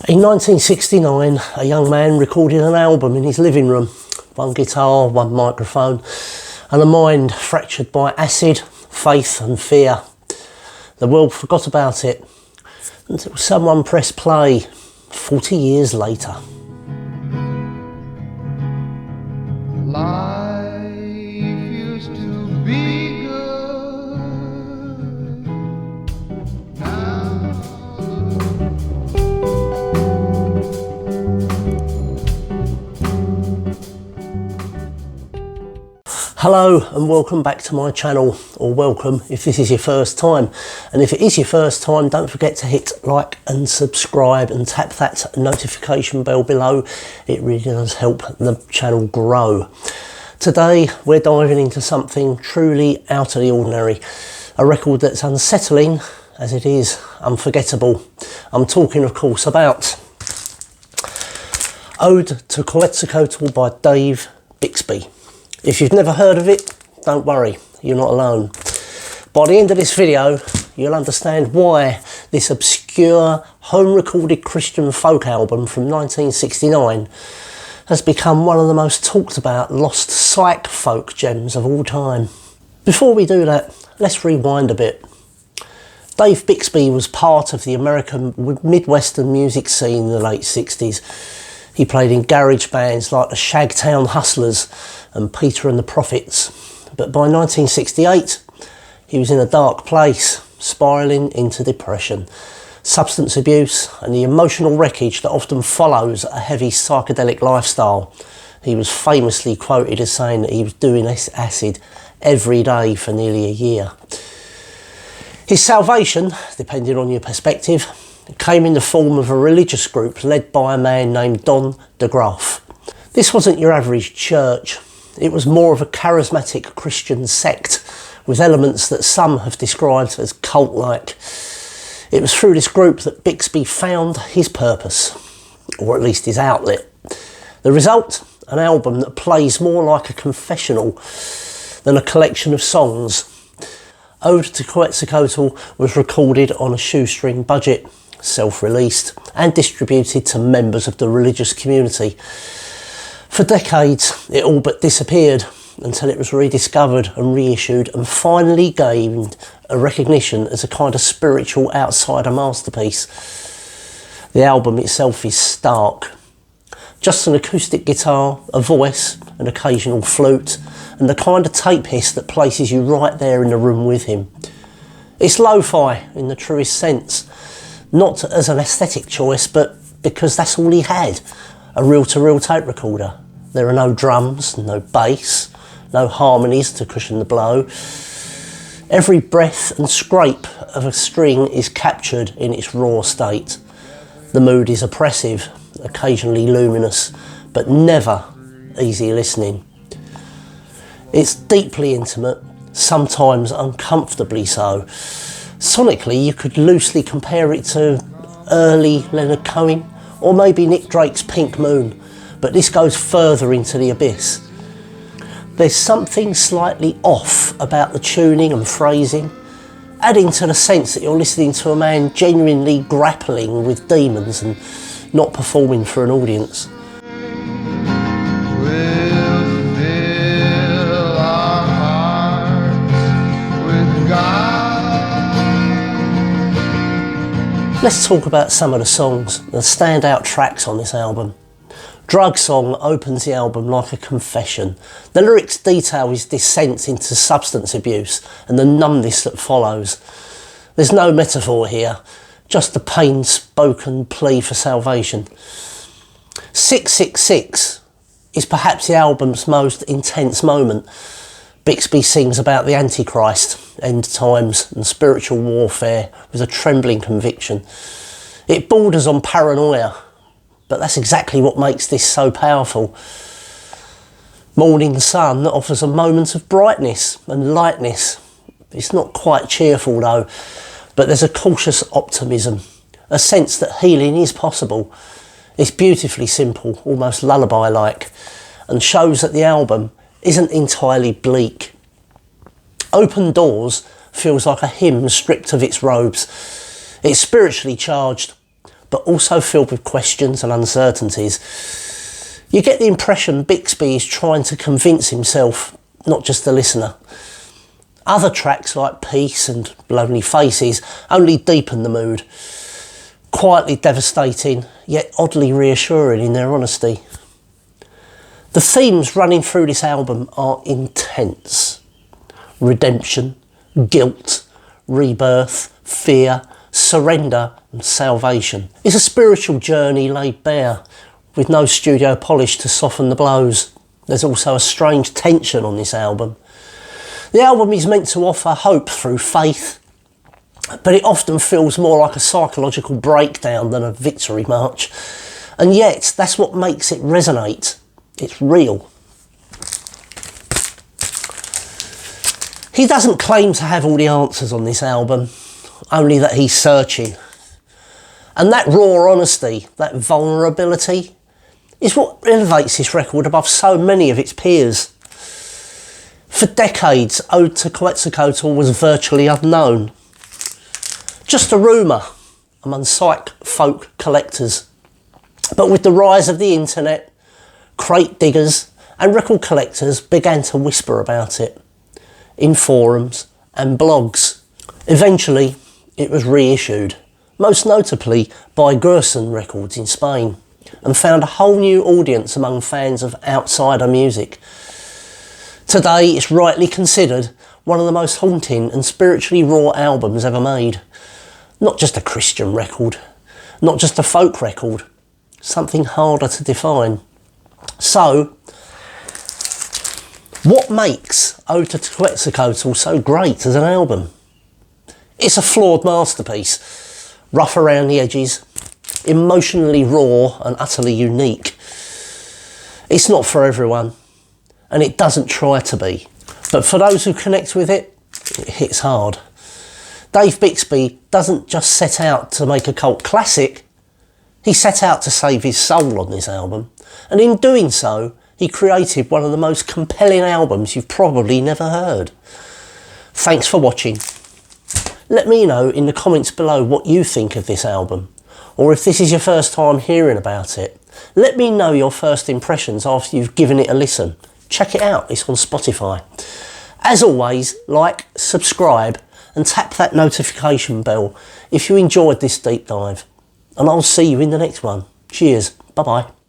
In 1969, a young man recorded an album in his living room. One guitar, one microphone, and a mind fractured by acid, faith and fear. The world forgot about it until someone pressed play 40 years later. Life used to be good. Now Hello and welcome back to my channel, or welcome if this is your first time. And if it is your first time, don't forget to hit like and subscribe and tap that notification bell below. It really does help the channel grow. Today we're diving into something truly out of the ordinary, a record that's unsettling as it is unforgettable. I'm talking of course about Ode to Quetzalcoatl by Dave Bixby. If you've never heard of it, don't worry, you're not alone. By the end of this video, you'll understand why this obscure, home-recorded Christian folk album from 1969 has become one of the most talked about lost psych folk gems of all time. Before we do that, let's rewind a bit. Dave Bixby was part of the American Midwestern music scene in the late 60s. He played in garage bands like the Shagtown Hustlers and Peter and the Prophets. But by 1968, he was in a dark place, spiralling into depression, substance abuse and the emotional wreckage that often follows a heavy psychedelic lifestyle. He was famously quoted as saying that he was doing acid every day for nearly a year. His salvation, depending on your perspective, came in the form of a religious group led by a man named Don DeGraff. This wasn't your average church. It was more of a charismatic Christian sect with elements that some have described as cult-like. It was through this group that Bixby found his purpose, or at least his outlet. The result? An album that plays more like a confessional than a collection of songs. Ode to Quetzalcoatl was recorded on a shoestring budget, self-released and distributed to members of the religious community. For decades it all but disappeared until it was rediscovered and reissued and finally gained a recognition as a kind of spiritual outsider masterpiece. The album itself is stark. Just an acoustic guitar, a voice, an occasional flute and the kind of tape hiss that places you right there in the room with him. It's lo-fi in the truest sense. Not as an aesthetic choice, but because that's all he had, a reel-to-reel tape recorder. There are no drums, no bass, no harmonies to cushion the blow. Every breath and scrape of a string is captured in its raw state. The mood is oppressive, occasionally luminous, but never easy listening. It's deeply intimate, sometimes uncomfortably so. Sonically, you could loosely compare it to early Leonard Cohen or maybe Nick Drake's Pink Moon, but this goes further into the abyss. There's something slightly off about the tuning and phrasing, adding to the sense that you're listening to a man genuinely grappling with demons and not performing for an audience. Let's talk about some of the songs, the standout tracks on this album. Drug Song opens the album like a confession. The lyrics detail his descent into substance abuse and the numbness that follows. There's no metaphor here, just a plain-spoken plea for salvation. 666 is perhaps the album's most intense moment. Bixby sings about the Antichrist, end times and spiritual warfare with a trembling conviction. It borders on paranoia, but that's exactly what makes this so powerful. Morning Sun offers a moment of brightness and lightness. It's not quite cheerful though, but there's a cautious optimism, a sense that healing is possible. It's beautifully simple, almost lullaby-like, and shows that the album isn't entirely bleak. Open Doors feels like a hymn stripped of its robes. It's spiritually charged, but also filled with questions and uncertainties. You get the impression Bixby is trying to convince himself, not just the listener. Other tracks like Peace and Lonely Faces only deepen the mood. Quietly devastating, yet oddly reassuring in their honesty. The themes running through this album are intense. Redemption, guilt, rebirth, fear, surrender and salvation. It's a spiritual journey laid bare, with no studio polish to soften the blows. There's also a strange tension on this album. The album is meant to offer hope through faith, but it often feels more like a psychological breakdown than a victory march. And yet, that's what makes it resonate. It's real. He doesn't claim to have all the answers on this album, only that he's searching. And that raw honesty, that vulnerability, is what elevates this record above so many of its peers. For decades, Ode to Quetzalcoatl was virtually unknown. Just a rumour among psych folk collectors. But with the rise of the internet, crate diggers and record collectors began to whisper about it in forums and blogs. Eventually, it was reissued, most notably by Gerson Records in Spain, and found a whole new audience among fans of outsider music. Today, it's rightly considered one of the most haunting and spiritually raw albums ever made. Not just a Christian record, not just a folk record, something harder to define. So, what makes Ode to Quetzalcoatl so great as an album? It's a flawed masterpiece, rough around the edges, emotionally raw and utterly unique. It's not for everyone, and it doesn't try to be. But for those who connect with it, it hits hard. Dave Bixby doesn't just set out to make a cult classic, he set out to save his soul on this album, and in doing so, he created one of the most compelling albums you've probably never heard. Thanks for watching. Let me know in the comments below what you think of this album, or if this is your first time hearing about it. Let me know your first impressions after you've given it a listen. Check it out, it's on Spotify. As always, like, subscribe, and tap that notification bell if you enjoyed this deep dive. And I'll see you in the next one. Cheers. Bye bye.